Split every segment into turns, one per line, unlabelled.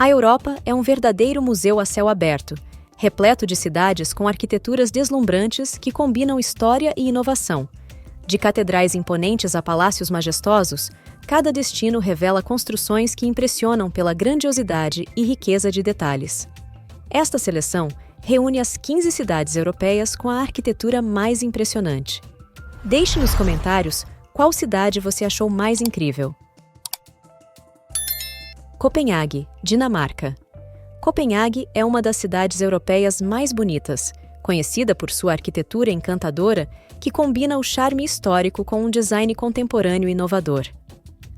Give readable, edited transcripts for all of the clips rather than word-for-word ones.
A Europa é um verdadeiro museu a céu aberto, repleto de cidades com arquiteturas deslumbrantes que combinam história e inovação. De catedrais imponentes a palácios majestosos, cada destino revela construções que impressionam pela grandiosidade e riqueza de detalhes. Esta seleção reúne as 15 cidades europeias com a arquitetura mais impressionante. Deixe nos comentários qual cidade você achou mais incrível. Copenhague, Dinamarca. Copenhague é uma das cidades europeias mais bonitas, conhecida por sua arquitetura encantadora que combina o charme histórico com um design contemporâneo inovador.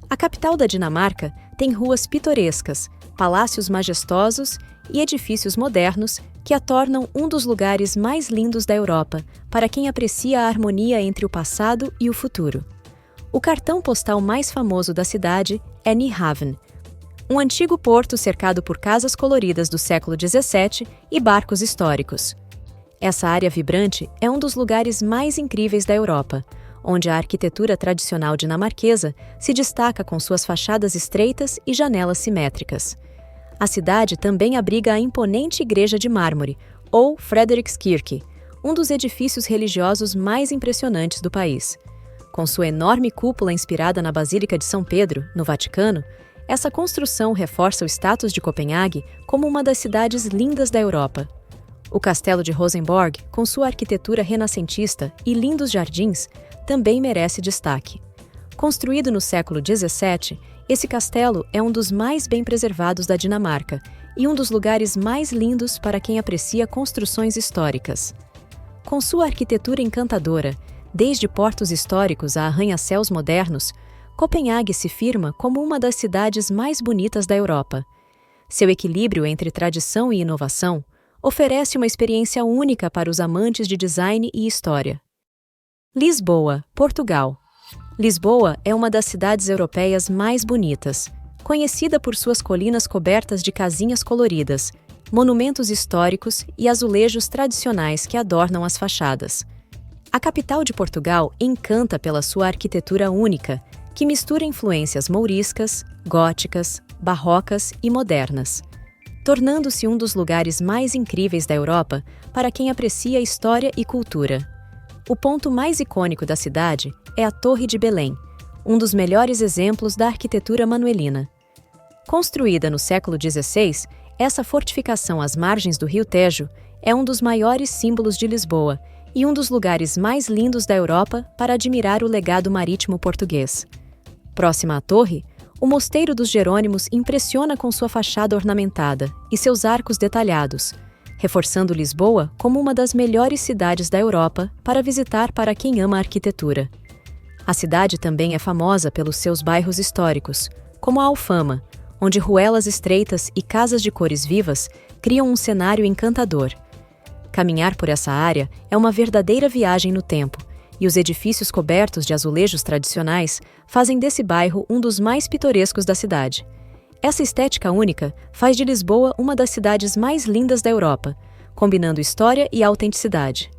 A capital da Dinamarca tem ruas pitorescas, palácios majestosos e edifícios modernos que a tornam um dos lugares mais lindos da Europa para quem aprecia a harmonia entre o passado e o futuro. O cartão postal mais famoso da cidade é Nyhavn, um antigo porto cercado por casas coloridas do século XVII e barcos históricos. Essa área vibrante é um dos lugares mais incríveis da Europa, onde a arquitetura tradicional dinamarquesa se destaca com suas fachadas estreitas e janelas simétricas. A cidade também abriga a imponente Igreja de Mármore, ou Frederikskirke, um dos edifícios religiosos mais impressionantes do país. Com sua enorme cúpula inspirada na Basílica de São Pedro, no Vaticano, essa construção reforça o status de Copenhague como uma das cidades lindas da Europa. O Castelo de Rosenborg, com sua arquitetura renascentista e lindos jardins, também merece destaque. Construído no século XVII, esse castelo é um dos mais bem preservados da Dinamarca e um dos lugares mais lindos para quem aprecia construções históricas. Com sua arquitetura encantadora, desde portos históricos a arranha-céus modernos, Copenhague se firma como uma das cidades mais bonitas da Europa. Seu equilíbrio entre tradição e inovação oferece uma experiência única para os amantes de design e história. Lisboa, Portugal. Lisboa é uma das cidades europeias mais bonitas, conhecida por suas colinas cobertas de casinhas coloridas, monumentos históricos e azulejos tradicionais que adornam as fachadas. A capital de Portugal encanta pela sua arquitetura única, que mistura influências mouriscas, góticas, barrocas e modernas, tornando-se um dos lugares mais incríveis da Europa para quem aprecia história e cultura. O ponto mais icônico da cidade é a Torre de Belém, um dos melhores exemplos da arquitetura manuelina. Construída no século XVI, essa fortificação às margens do Rio Tejo é um dos maiores símbolos de Lisboa e um dos lugares mais lindos da Europa para admirar o legado marítimo português. Próxima à torre, o Mosteiro dos Jerônimos impressiona com sua fachada ornamentada e seus arcos detalhados, reforçando Lisboa como uma das melhores cidades da Europa para visitar para quem ama a arquitetura. A cidade também é famosa pelos seus bairros históricos, como a Alfama, onde ruelas estreitas e casas de cores vivas criam um cenário encantador. Caminhar por essa área é uma verdadeira viagem no tempo, e os edifícios cobertos de azulejos tradicionais fazem desse bairro um dos mais pitorescos da cidade. Essa estética única faz de Lisboa uma das cidades mais lindas da Europa, combinando história e autenticidade.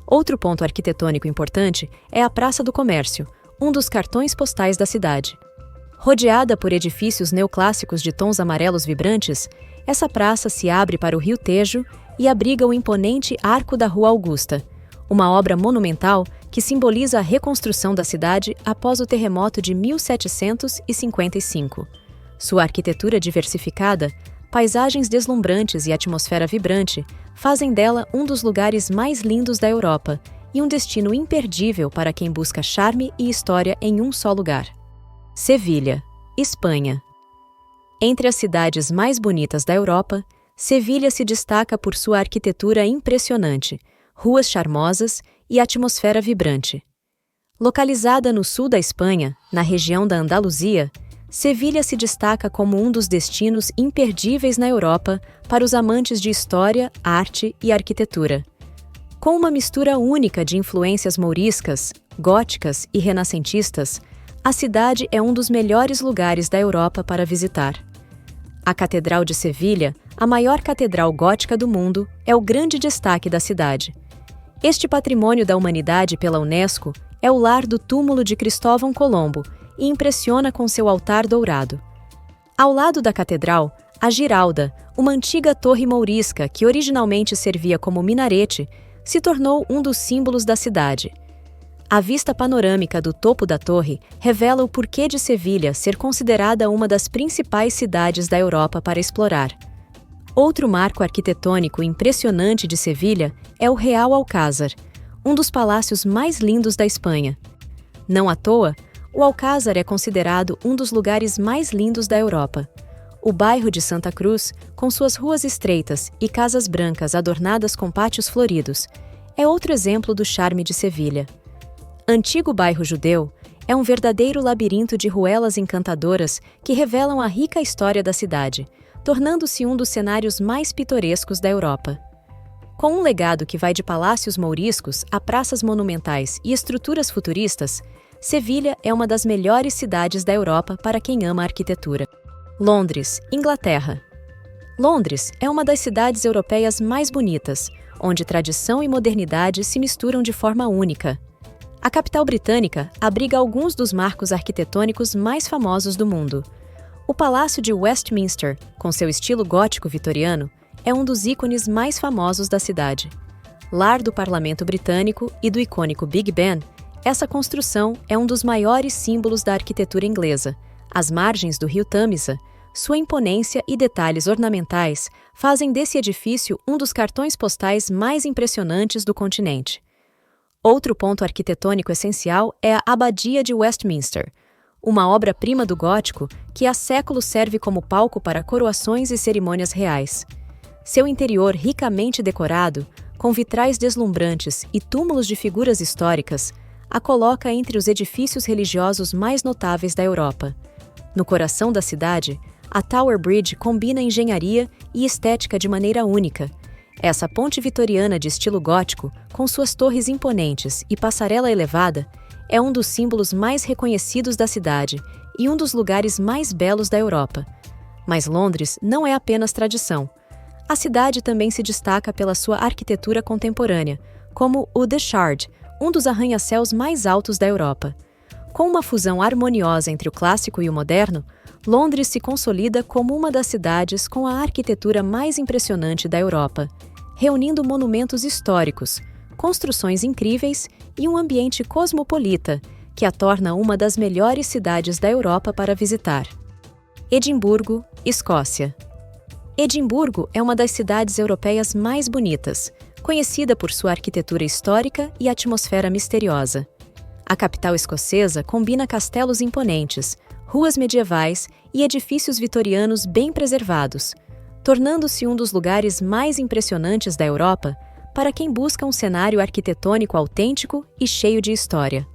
Outro ponto arquitetônico importante é a Praça do Comércio, um dos cartões postais da cidade. Rodeada por edifícios neoclássicos de tons amarelos vibrantes, essa praça se abre para o Rio Tejo e abriga o imponente Arco da Rua Augusta, uma obra monumental que simboliza a reconstrução da cidade após o terremoto de 1755. Sua arquitetura diversificada, paisagens deslumbrantes e atmosfera vibrante fazem dela um dos lugares mais lindos da Europa e um destino imperdível para quem busca charme e história em um só lugar. Sevilha, Espanha. Entre as cidades mais bonitas da Europa, Sevilha se destaca por sua arquitetura impressionante, ruas charmosas e atmosfera vibrante. Localizada no sul da Espanha, na região da Andaluzia, Sevilha se destaca como um dos destinos imperdíveis na Europa para os amantes de história, arte e arquitetura. Com uma mistura única de influências mouriscas, góticas e renascentistas, a cidade é um dos melhores lugares da Europa para visitar. A Catedral de Sevilha, a maior catedral gótica do mundo, é o grande destaque da cidade. Este patrimônio da humanidade pela Unesco é o lar do túmulo de Cristóvão Colombo e impressiona com seu altar dourado. Ao lado da catedral, A Giralda, uma antiga torre mourisca que originalmente servia como minarete, se tornou um dos símbolos da cidade. A vista panorâmica do topo da torre revela o porquê de Sevilha ser considerada uma das principais cidades da Europa para explorar. Outro marco arquitetônico impressionante de Sevilha é o Real Alcázar, um dos palácios mais lindos da Espanha. Não à toa, o Alcázar é considerado um dos lugares mais lindos da Europa. O bairro de Santa Cruz, com suas ruas estreitas e casas brancas adornadas com pátios floridos, é outro exemplo do charme de Sevilha. Antigo bairro judeu, é um verdadeiro labirinto de ruelas encantadoras que revelam a rica história da cidade, tornando-se um dos cenários mais pitorescos da Europa. Com um legado que vai de palácios mouriscos a praças monumentais e estruturas futuristas, Sevilha é uma das melhores cidades da Europa para quem ama a arquitetura. Londres, Inglaterra. Londres é uma das cidades europeias mais bonitas, onde tradição e modernidade se misturam de forma única. A capital britânica abriga alguns dos marcos arquitetônicos mais famosos do mundo. O Palácio de Westminster, com seu estilo gótico vitoriano, é um dos ícones mais famosos da cidade. Lar do Parlamento Britânico e do icônico Big Ben, essa construção é um dos maiores símbolos da arquitetura inglesa. Às margens do rio Tâmisa, sua imponência e detalhes ornamentais fazem desse edifício um dos cartões postais mais impressionantes do continente. Outro ponto arquitetônico essencial é a Abadia de Westminster, uma obra-prima do gótico que há séculos serve como palco para coroações e cerimônias reais. Seu interior ricamente decorado, com vitrais deslumbrantes e túmulos de figuras históricas, a coloca entre os edifícios religiosos mais notáveis da Europa. No coração da cidade, a Tower Bridge combina engenharia e estética de maneira única. Essa ponte vitoriana de estilo gótico, com suas torres imponentes e passarela elevada, é um dos símbolos mais reconhecidos da cidade e um dos lugares mais belos da Europa. Mas Londres não é apenas tradição. A cidade também se destaca pela sua arquitetura contemporânea, como o The Shard, um dos arranha-céus mais altos da Europa. Com uma fusão harmoniosa entre o clássico e o moderno, Londres se consolida como uma das cidades com a arquitetura mais impressionante da Europa, reunindo monumentos históricos, construções incríveis e um ambiente cosmopolita que a torna uma das melhores cidades da Europa para visitar. Edimburgo, Escócia. Edimburgo é uma das cidades europeias mais bonitas, conhecida por sua arquitetura histórica e atmosfera misteriosa. A capital escocesa combina castelos imponentes, ruas medievais e edifícios vitorianos bem preservados, tornando-se um dos lugares mais impressionantes da Europa para quem busca um cenário arquitetônico autêntico e cheio de história.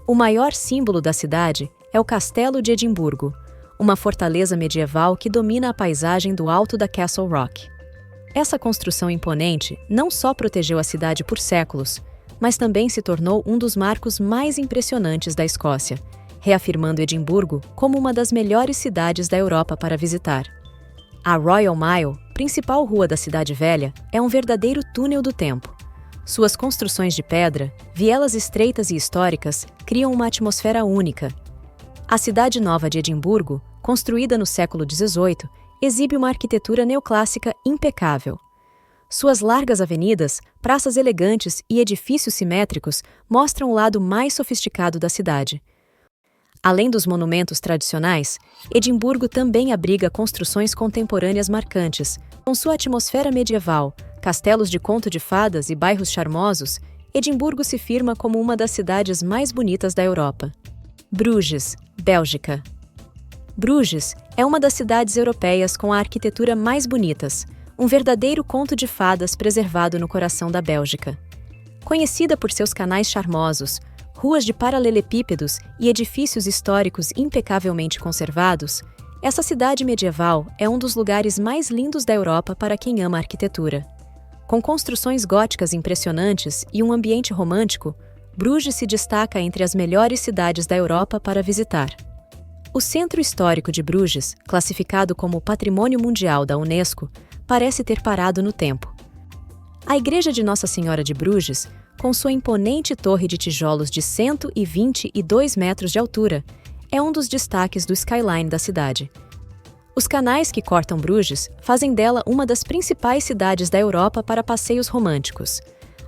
O maior símbolo da cidade é o Castelo de Edimburgo, uma fortaleza medieval que domina a paisagem do alto da Castle Rock. Essa construção imponente não só protegeu a cidade por séculos, mas também se tornou um dos marcos mais impressionantes da Escócia, reafirmando Edimburgo como uma das melhores cidades da Europa para visitar. A Royal Mile, principal rua da Cidade Velha, é um verdadeiro túnel do tempo. Suas construções de pedra, vielas estreitas e históricas, criam uma atmosfera única. A Cidade Nova de Edimburgo, construída no século XVIII, exibe uma arquitetura neoclássica impecável. Suas largas avenidas, praças elegantes e edifícios simétricos mostram o lado mais sofisticado da cidade. Além dos monumentos tradicionais, Edimburgo também abriga construções contemporâneas marcantes. Com sua atmosfera medieval, castelos de conto de fadas e bairros charmosos, Edimburgo se firma como uma das cidades mais bonitas da Europa. Bruges, Bélgica. Bruges é uma das cidades europeias com a arquitetura mais bonitas, um verdadeiro conto de fadas preservado no coração da Bélgica. Conhecida por seus canais charmosos, ruas de paralelepípedos e edifícios históricos impecavelmente conservados, essa cidade medieval é um dos lugares mais lindos da Europa para quem ama a arquitetura. Com construções góticas impressionantes e um ambiente romântico, Bruges se destaca entre as melhores cidades da Europa para visitar. O Centro Histórico de Bruges, classificado como Patrimônio Mundial da Unesco, parece ter parado no tempo. A Igreja de Nossa Senhora de Bruges, com sua imponente torre de tijolos de 122 metros de altura, é um dos destaques do skyline da cidade. Os canais que cortam Bruges fazem dela uma das principais cidades da Europa para passeios românticos.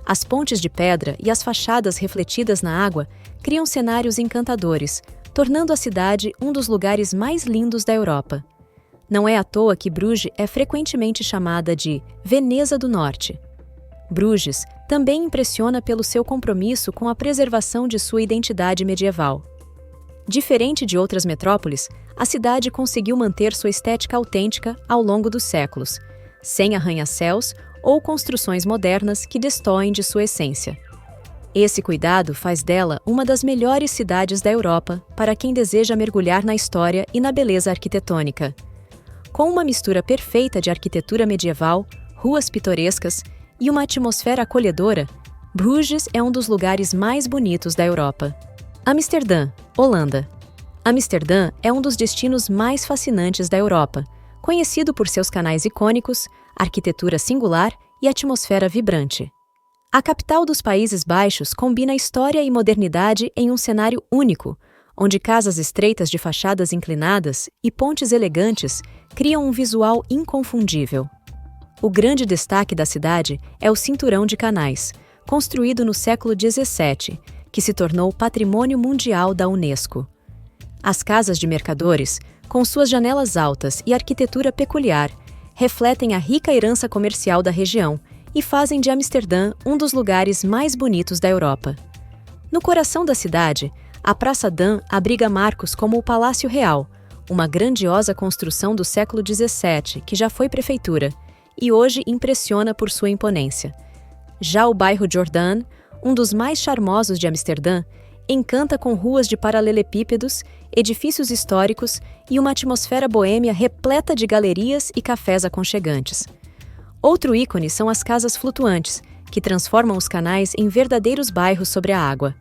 As pontes de pedra e as fachadas refletidas na água criam cenários encantadores, tornando a cidade um dos lugares mais lindos da Europa. Não é à toa que Bruges é frequentemente chamada de Veneza do Norte. Bruges também impressiona pelo seu compromisso com a preservação de sua identidade medieval. Diferente de outras metrópoles, a cidade conseguiu manter sua estética autêntica ao longo dos séculos, sem arranha-céus ou construções modernas que destoem de sua essência. Esse cuidado faz dela uma das melhores cidades da Europa para quem deseja mergulhar na história e na beleza arquitetônica. Com uma mistura perfeita de arquitetura medieval, ruas pitorescas e uma atmosfera acolhedora, Bruges é um dos lugares mais bonitos da Europa. Amsterdã, Holanda. Amsterdã é um dos destinos mais fascinantes da Europa, conhecido por seus canais icônicos, arquitetura singular e atmosfera vibrante. A capital dos Países Baixos combina história e modernidade em um cenário único, onde casas estreitas de fachadas inclinadas e pontes elegantes criam um visual inconfundível. O grande destaque da cidade é o Cinturão de Canais, construído no século XVII, que se tornou Patrimônio Mundial da Unesco. As casas de mercadores, com suas janelas altas e arquitetura peculiar, refletem a rica herança comercial da região e fazem de Amsterdã um dos lugares mais bonitos da Europa. No coração da cidade, a Praça Dam abriga marcos como o Palácio Real, uma grandiosa construção do século XVII que já foi prefeitura e hoje impressiona por sua imponência. Já o bairro Jordaan, um dos mais charmosos de Amsterdã, encanta com ruas de paralelepípedos, edifícios históricos e uma atmosfera boêmia repleta de galerias e cafés aconchegantes. Outro ícone são as casas flutuantes, que transformam os canais em verdadeiros bairros sobre a água.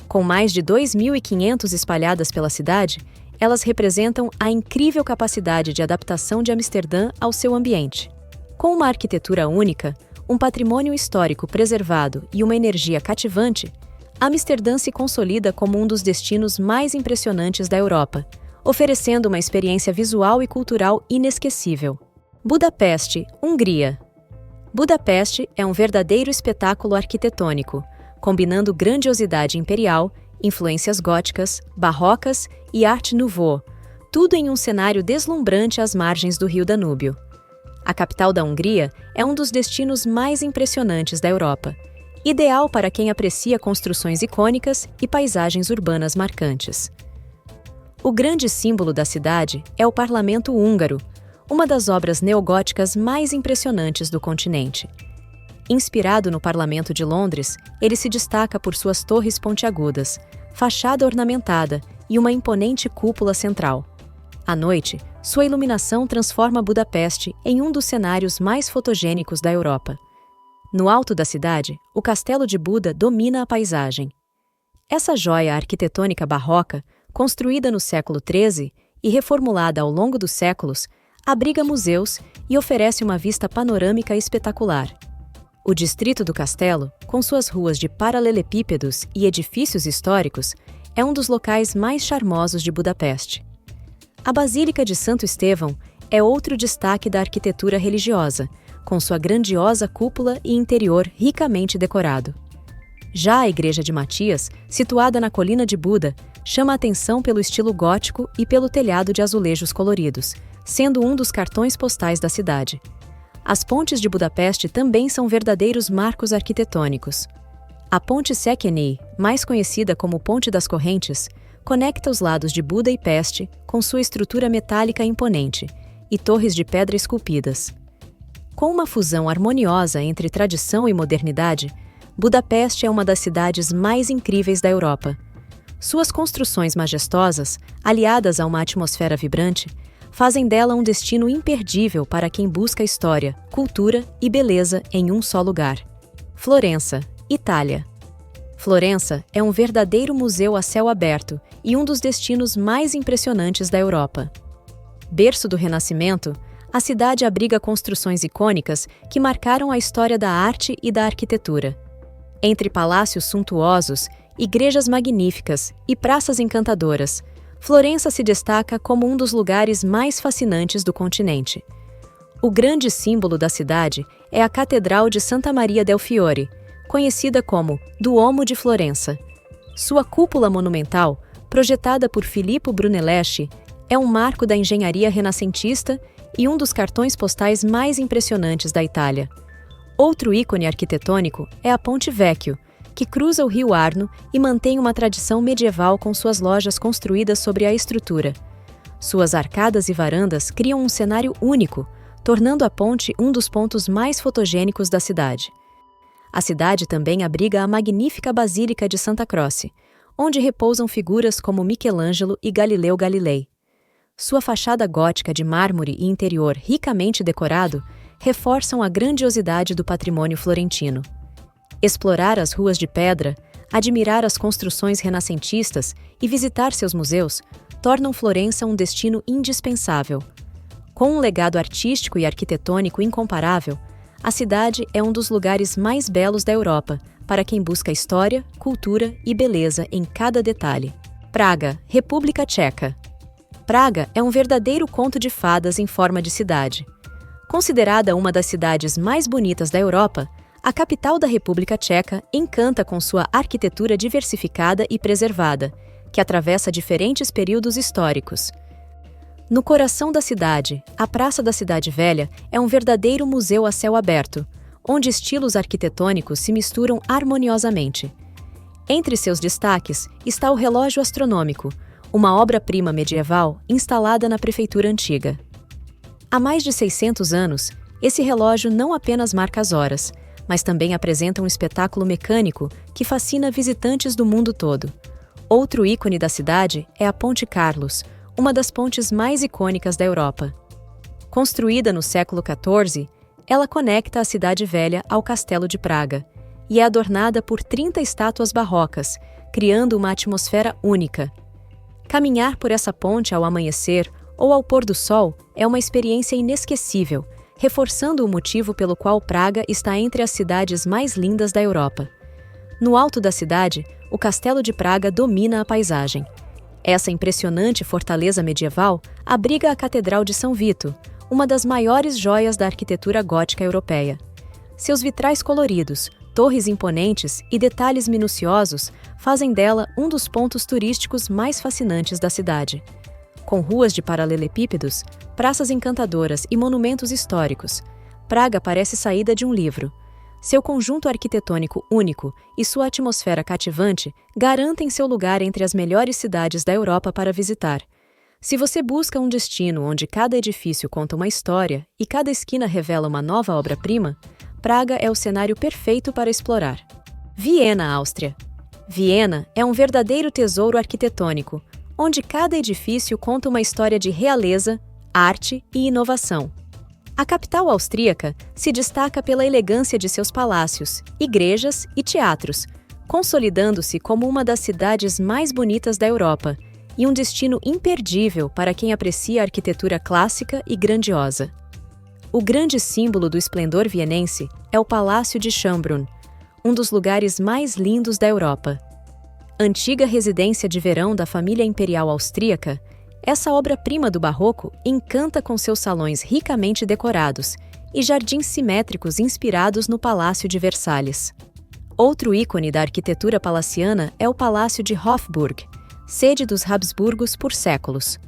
Com mais de 2.500 espalhadas pela cidade, elas representam a incrível capacidade de adaptação de Amsterdã ao seu ambiente. Com uma arquitetura única, um patrimônio histórico preservado e uma energia cativante, Amsterdã se consolida como um dos destinos mais impressionantes da Europa, oferecendo uma experiência visual e cultural inesquecível. Budapeste, Hungria. Budapeste é um verdadeiro espetáculo arquitetônico, combinando grandiosidade imperial, influências góticas, barrocas e Art Nouveau, tudo em um cenário deslumbrante às margens do rio Danúbio. A capital da Hungria é um dos destinos mais impressionantes da Europa, ideal para quem aprecia construções icônicas e paisagens urbanas marcantes. O grande símbolo da cidade é o Parlamento Húngaro, uma das obras neogóticas mais impressionantes do continente. Inspirado no Parlamento de Londres, ele se destaca por suas torres pontiagudas, fachada ornamentada e uma imponente cúpula central. À noite, sua iluminação transforma Budapeste em um dos cenários mais fotogênicos da Europa. No alto da cidade, o Castelo de Buda domina a paisagem. Essa joia arquitetônica barroca, construída no século XIII e reformulada ao longo dos séculos, abriga museus e oferece uma vista panorâmica espetacular. O distrito do Castelo, com suas ruas de paralelepípedos e edifícios históricos, é um dos locais mais charmosos de Budapeste. A Basílica de Santo Estevão é outro destaque da arquitetura religiosa, com sua grandiosa cúpula e interior ricamente decorado. Já a Igreja de Matias, situada na colina de Buda, chama a atenção pelo estilo gótico e pelo telhado de azulejos coloridos, sendo um dos cartões postais da cidade. As pontes de Budapeste também são verdadeiros marcos arquitetônicos. A Ponte Székely, mais conhecida como Ponte das Correntes, conecta os lados de Buda e Peste com sua estrutura metálica imponente e torres de pedra esculpidas. Com uma fusão harmoniosa entre tradição e modernidade, Budapeste é uma das cidades mais incríveis da Europa. Suas construções majestosas, aliadas a uma atmosfera vibrante, fazem dela um destino imperdível para quem busca história, cultura e beleza em um só lugar. Florença, Itália. Florença é um verdadeiro museu a céu aberto e um dos destinos mais impressionantes da Europa. Berço do Renascimento, a cidade abriga construções icônicas que marcaram a história da arte e da arquitetura. Entre palácios suntuosos, igrejas magníficas e praças encantadoras, Florença se destaca como um dos lugares mais fascinantes do continente. O grande símbolo da cidade é a Catedral de Santa Maria del Fiore, conhecida como Duomo de Florença. Sua cúpula monumental, projetada por Filippo Brunelleschi, é um marco da engenharia renascentista e um dos cartões postais mais impressionantes da Itália. Outro ícone arquitetônico é a Ponte Vecchio, que cruza o rio Arno e mantém uma tradição medieval com suas lojas construídas sobre a estrutura. Suas arcadas e varandas criam um cenário único, tornando a ponte um dos pontos mais fotogênicos da cidade. A cidade também abriga a magnífica Basílica de Santa Croce, onde repousam figuras como Michelangelo e Galileu Galilei. Sua fachada gótica de mármore e interior ricamente decorado reforçam a grandiosidade do patrimônio florentino. Explorar as ruas de pedra, admirar as construções renascentistas e visitar seus museus tornam Florença um destino indispensável. Com um legado artístico e arquitetônico incomparável, a cidade é um dos lugares mais belos da Europa para quem busca história, cultura e beleza em cada detalhe. Praga, República Tcheca. Praga é um verdadeiro conto de fadas em forma de cidade. Considerada uma das cidades mais bonitas da Europa, a capital da República Tcheca encanta com sua arquitetura diversificada e preservada, que atravessa diferentes períodos históricos. No coração da cidade, a Praça da Cidade Velha é um verdadeiro museu a céu aberto, onde estilos arquitetônicos se misturam harmoniosamente. Entre seus destaques está o relógio astronômico, uma obra-prima medieval instalada na prefeitura antiga. Há mais de 600 anos, esse relógio não apenas marca as horas, mas também apresenta um espetáculo mecânico que fascina visitantes do mundo todo. Outro ícone da cidade é a Ponte Carlos, uma das pontes mais icônicas da Europa. Construída no século XIV, ela conecta a Cidade Velha ao Castelo de Praga e é adornada por 30 estátuas barrocas, criando uma atmosfera única. Caminhar por essa ponte ao amanhecer ou ao pôr do sol é uma experiência inesquecível, reforçando o motivo pelo qual Praga está entre as cidades mais lindas da Europa. No alto da cidade, o Castelo de Praga domina a paisagem. Essa impressionante fortaleza medieval abriga a Catedral de São Vito, uma das maiores joias da arquitetura gótica europeia. Seus vitrais coloridos, torres imponentes e detalhes minuciosos fazem dela um dos pontos turísticos mais fascinantes da cidade. Com ruas de paralelepípedos, praças encantadoras e monumentos históricos, Praga parece saída de um livro. Seu conjunto arquitetônico único e sua atmosfera cativante garantem seu lugar entre as melhores cidades da Europa para visitar. Se você busca um destino onde cada edifício conta uma história e cada esquina revela uma nova obra-prima, Praga é o cenário perfeito para explorar. Viena, Áustria. Viena é um verdadeiro tesouro arquitetônico, onde cada edifício conta uma história de realeza, arte e inovação. A capital austríaca se destaca pela elegância de seus palácios, igrejas e teatros, consolidando-se como uma das cidades mais bonitas da Europa e um destino imperdível para quem aprecia a arquitetura clássica e grandiosa. O grande símbolo do esplendor vienense é o Palácio de Schönbrunn, um dos lugares mais lindos da Europa. Antiga residência de verão da família imperial austríaca, essa obra-prima do barroco encanta com seus salões ricamente decorados e jardins simétricos inspirados no Palácio de Versalhes. Outro ícone da arquitetura palaciana é o Palácio de Hofburg, sede dos Habsburgos por séculos.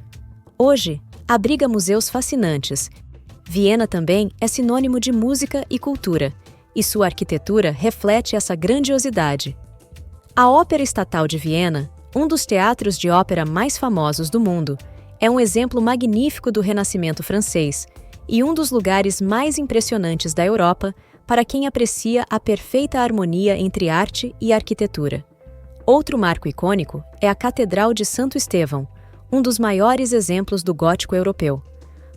Hoje, abriga museus fascinantes. Viena também é sinônimo de música e cultura, e sua arquitetura reflete essa grandiosidade. A Ópera Estatal de Viena, um dos teatros de ópera mais famosos do mundo, é um exemplo magnífico do Renascimento francês e um dos lugares mais impressionantes da Europa para quem aprecia a perfeita harmonia entre arte e arquitetura. Outro marco icônico é a Catedral de Santo Estevão, um dos maiores exemplos do gótico europeu.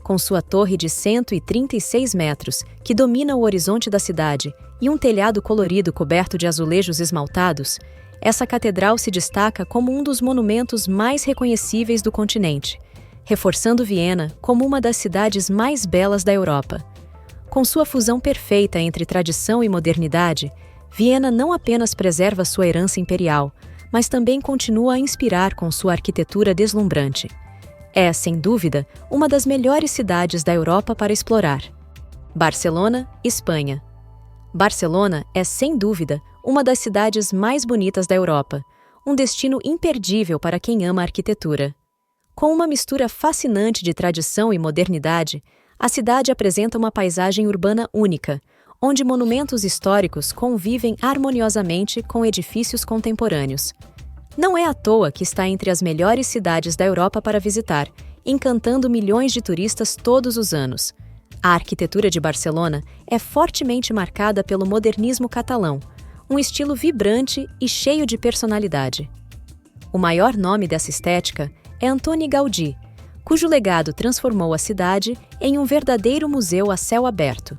Com sua torre de 136 metros, que domina o horizonte da cidade, e um telhado colorido coberto de azulejos esmaltados, essa catedral se destaca como um dos monumentos mais reconhecíveis do continente, reforçando Viena como uma das cidades mais belas da Europa. Com sua fusão perfeita entre tradição e modernidade, Viena não apenas preserva sua herança imperial, mas também continua a inspirar com sua arquitetura deslumbrante. É, sem dúvida, uma das melhores cidades da Europa para explorar. Barcelona, Espanha. Barcelona é, sem dúvida, uma das cidades mais bonitas da Europa, um destino imperdível para quem ama a arquitetura. Com uma mistura fascinante de tradição e modernidade, a cidade apresenta uma paisagem urbana única, onde monumentos históricos convivem harmoniosamente com edifícios contemporâneos. Não é à toa que está entre as melhores cidades da Europa para visitar, encantando milhões de turistas todos os anos. A arquitetura de Barcelona é fortemente marcada pelo modernismo catalão, um estilo vibrante e cheio de personalidade. O maior nome dessa estética é Antoni Gaudí, cujo legado transformou a cidade em um verdadeiro museu a céu aberto.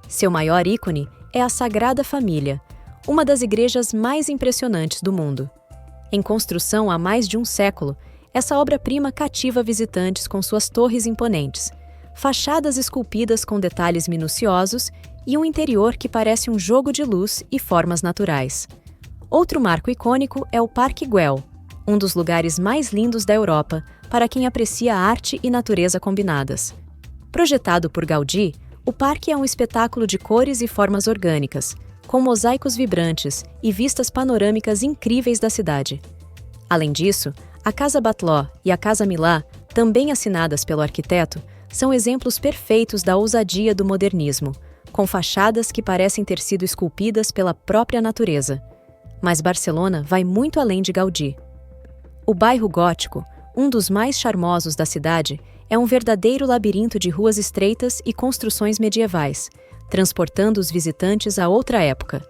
Seu maior ícone é a Sagrada Família, uma das igrejas mais impressionantes do mundo. Em construção há mais de um século, essa obra-prima cativa visitantes com suas torres imponentes, fachadas esculpidas com detalhes minuciosos e um interior que parece um jogo de luz e formas naturais. Outro marco icônico é o Parque Güell, um dos lugares mais lindos da Europa para quem aprecia arte e natureza combinadas. Projetado por Gaudí, o parque é um espetáculo de cores e formas orgânicas, com mosaicos vibrantes e vistas panorâmicas incríveis da cidade. Além disso, a Casa Batlló e a Casa Milà, também assinadas pelo arquiteto, são exemplos perfeitos da ousadia do modernismo, com fachadas que parecem ter sido esculpidas pela própria natureza. Mas Barcelona vai muito além de Gaudí. O bairro Gótico, um dos mais charmosos da cidade, é um verdadeiro labirinto de ruas estreitas e construções medievais, transportando os visitantes a outra época.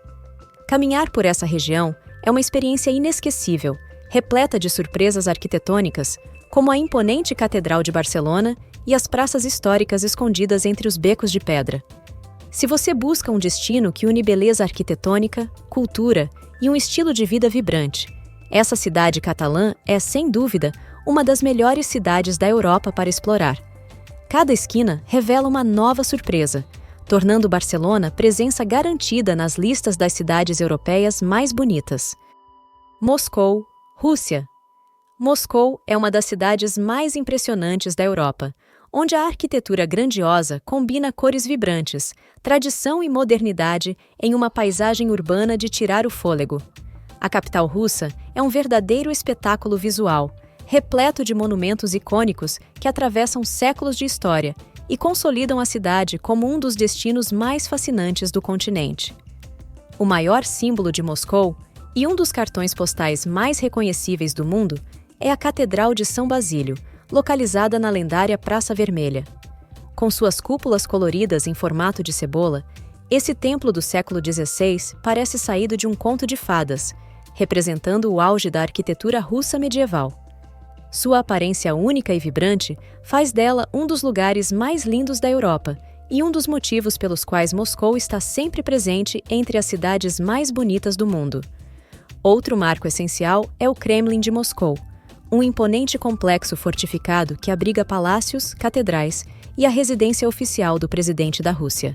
Caminhar por essa região é uma experiência inesquecível, repleta de surpresas arquitetônicas, como a imponente Catedral de Barcelona e as praças históricas escondidas entre os becos de pedra. Se você busca um destino que une beleza arquitetônica, cultura e um estilo de vida vibrante, essa cidade catalã é, sem dúvida, uma das melhores cidades da Europa para explorar. Cada esquina revela uma nova surpresa, tornando Barcelona presença garantida nas listas das cidades europeias mais bonitas. Moscou, Rússia. Moscou é uma das cidades mais impressionantes da Europa, onde a arquitetura grandiosa combina cores vibrantes, tradição e modernidade em uma paisagem urbana de tirar o fôlego. A capital russa é um verdadeiro espetáculo visual, repleto de monumentos icônicos que atravessam séculos de história e consolidam a cidade como um dos destinos mais fascinantes do continente. O maior símbolo de Moscou e um dos cartões postais mais reconhecíveis do mundo é a Catedral de São Basílio, localizada na lendária Praça Vermelha. Com suas cúpulas coloridas em formato de cebola, esse templo do século XVI parece saído de um conto de fadas, representando o auge da arquitetura russa medieval. Sua aparência única e vibrante faz dela um dos lugares mais lindos da Europa e um dos motivos pelos quais Moscou está sempre presente entre as cidades mais bonitas do mundo. Outro marco essencial é o Kremlin de Moscou, um imponente complexo fortificado que abriga palácios, catedrais e a residência oficial do presidente da Rússia.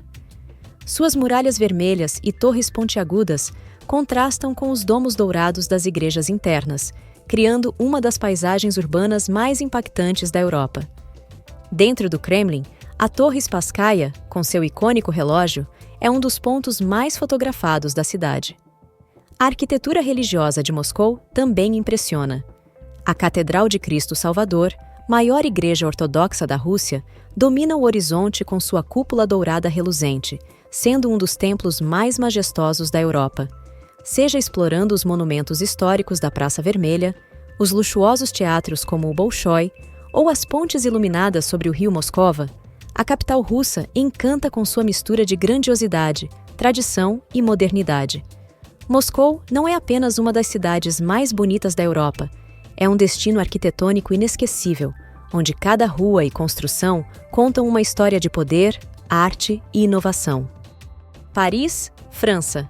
Suas muralhas vermelhas e torres pontiagudas contrastam com os domos dourados das igrejas internas, criando uma das paisagens urbanas mais impactantes da Europa. Dentro do Kremlin, a Torre Spasskaya, com seu icônico relógio, é um dos pontos mais fotografados da cidade. A arquitetura religiosa de Moscou também impressiona. A Catedral de Cristo Salvador, maior igreja ortodoxa da Rússia, domina o horizonte com sua cúpula dourada reluzente, sendo um dos templos mais majestosos da Europa. Seja explorando os monumentos históricos da Praça Vermelha, os luxuosos teatros como o Bolshoi ou as pontes iluminadas sobre o rio Moscova, a capital russa encanta com sua mistura de grandiosidade, tradição e modernidade. Moscou não é apenas uma das cidades mais bonitas da Europa, é um destino arquitetônico inesquecível, onde cada rua e construção contam uma história de poder, arte e inovação. Paris, França.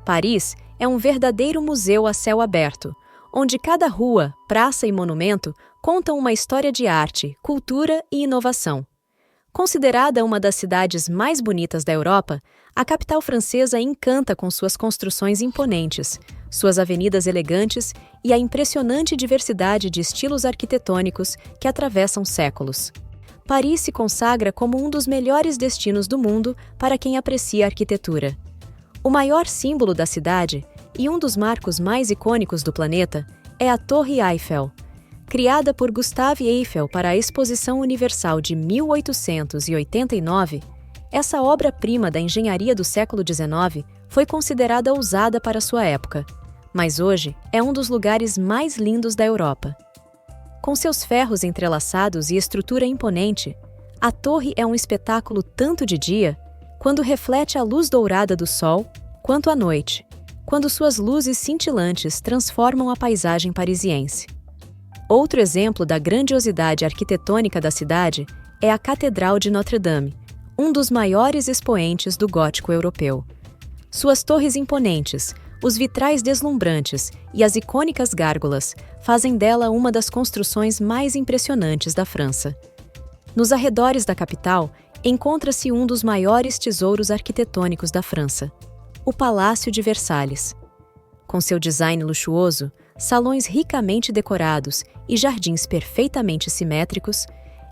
Paris é um verdadeiro museu a céu aberto, onde cada rua, praça e monumento contam uma história de arte, cultura e inovação. Considerada uma das cidades mais bonitas da Europa, a capital francesa encanta com suas construções imponentes, suas avenidas elegantes e a impressionante diversidade de estilos arquitetônicos que atravessam séculos. Paris se consagra como um dos melhores destinos do mundo para quem aprecia a arquitetura. O maior símbolo da cidade e um dos marcos mais icônicos do planeta é a Torre Eiffel. Criada por Gustave Eiffel para a Exposição Universal de 1889, essa obra-prima da engenharia do século XIX foi considerada ousada para sua época, mas hoje é um dos lugares mais lindos da Europa. Com seus ferros entrelaçados e estrutura imponente, a torre é um espetáculo tanto de dia, quando reflete a luz dourada do sol, quanto à noite, quando suas luzes cintilantes transformam a paisagem parisiense. Outro exemplo da grandiosidade arquitetônica da cidade é a Catedral de Notre-Dame, um dos maiores expoentes do gótico europeu. Suas torres imponentes, os vitrais deslumbrantes e as icônicas gárgulas fazem dela uma das construções mais impressionantes da França. Nos arredores da capital, encontra-se um dos maiores tesouros arquitetônicos da França, o Palácio de Versalhes. Com seu design luxuoso, salões ricamente decorados e jardins perfeitamente simétricos,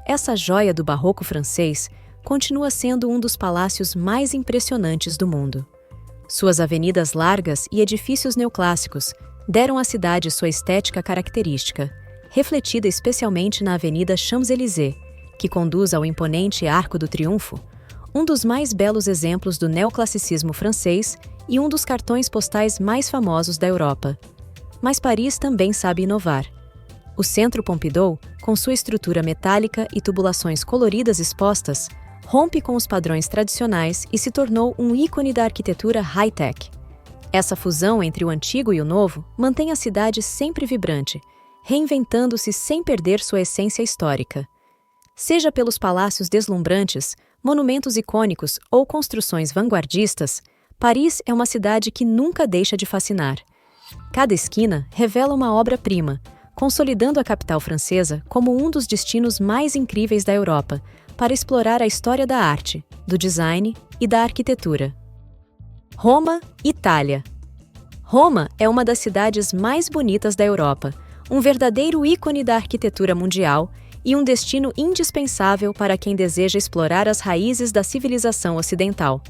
essa joia do barroco francês continua sendo um dos palácios mais impressionantes do mundo. Suas avenidas largas e edifícios neoclássicos deram à cidade sua estética característica, refletida especialmente na Avenida Champs-Élysées, que conduz ao imponente Arco do Triunfo, um dos mais belos exemplos do neoclassicismo francês e um dos cartões postais mais famosos da Europa. Mas Paris também sabe inovar. O Centro Pompidou, com sua estrutura metálica e tubulações coloridas expostas, rompe com os padrões tradicionais e se tornou um ícone da arquitetura high-tech. Essa fusão entre o antigo e o novo mantém a cidade sempre vibrante, reinventando-se sem perder sua essência histórica. Seja pelos palácios deslumbrantes, monumentos icônicos ou construções vanguardistas, Paris é uma cidade que nunca deixa de fascinar. Cada esquina revela uma obra-prima, consolidando a capital francesa como um dos destinos mais incríveis da Europa para explorar a história da arte, do design e da arquitetura. Roma, Itália. Roma é uma das cidades mais bonitas da Europa, um verdadeiro ícone da arquitetura mundial e um destino indispensável para quem deseja explorar as raízes da civilização ocidental.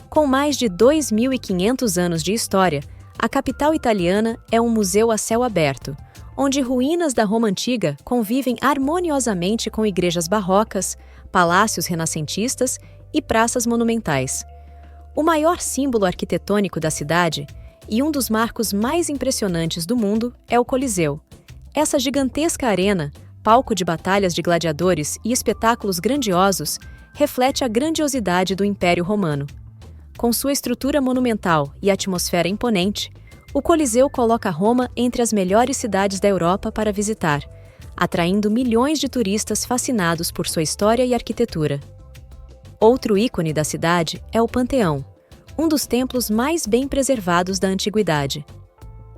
Com mais de 2.500 anos de história, a capital italiana é um museu a céu aberto, onde ruínas da Roma antiga convivem harmoniosamente com igrejas barrocas, palácios renascentistas e praças monumentais. O maior símbolo arquitetônico da cidade e um dos marcos mais impressionantes do mundo é o Coliseu. Essa gigantesca arena, palco de batalhas de gladiadores e espetáculos grandiosos, reflete a grandiosidade do Império Romano. Com sua estrutura monumental e atmosfera imponente, o Coliseu coloca Roma entre as melhores cidades da Europa para visitar, atraindo milhões de turistas fascinados por sua história e arquitetura. Outro ícone da cidade é o Panteão, um dos templos mais bem preservados da antiguidade.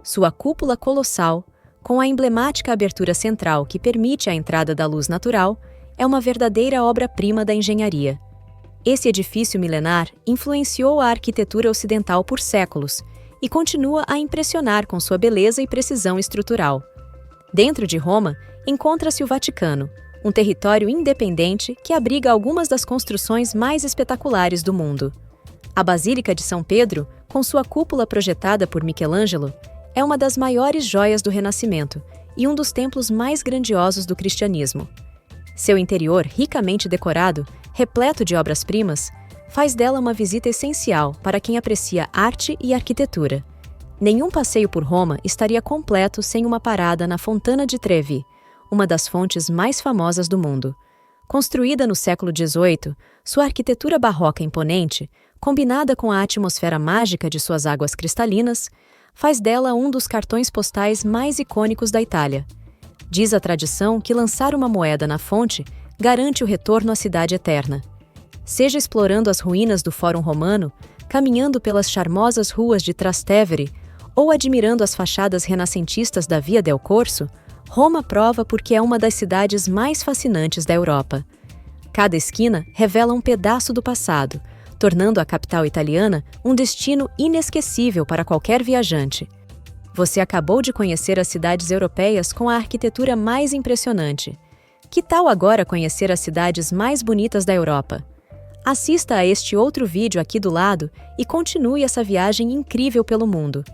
Sua cúpula colossal, com a emblemática abertura central que permite a entrada da luz natural, é uma verdadeira obra-prima da engenharia. Esse edifício milenar influenciou a arquitetura ocidental por séculos e continua a impressionar com sua beleza e precisão estrutural. Dentro de Roma, encontra-se o Vaticano, um território independente que abriga algumas das construções mais espetaculares do mundo. A Basílica de São Pedro, com sua cúpula projetada por Michelangelo, é uma das maiores joias do Renascimento e um dos templos mais grandiosos do cristianismo. Seu interior, ricamente decorado, repleto de obras-primas, faz dela uma visita essencial para quem aprecia arte e arquitetura. Nenhum passeio por Roma estaria completo sem uma parada na Fontana di Trevi, uma das fontes mais famosas do mundo. Construída no século XVIII, sua arquitetura barroca imponente, combinada com a atmosfera mágica de suas águas cristalinas, faz dela um dos cartões postais mais icônicos da Itália. Diz a tradição que lançar uma moeda na fonte garante o retorno à cidade eterna. Seja explorando as ruínas do Fórum Romano, caminhando pelas charmosas ruas de Trastevere ou admirando as fachadas renascentistas da Via del Corso, Roma prova porque é uma das cidades mais fascinantes da Europa. Cada esquina revela um pedaço do passado, tornando a capital italiana um destino inesquecível para qualquer viajante. Você acabou de conhecer as cidades europeias com a arquitetura mais impressionante. Que tal agora conhecer as cidades mais bonitas da Europa? Assista a este outro vídeo aqui do lado e continue essa viagem incrível pelo mundo.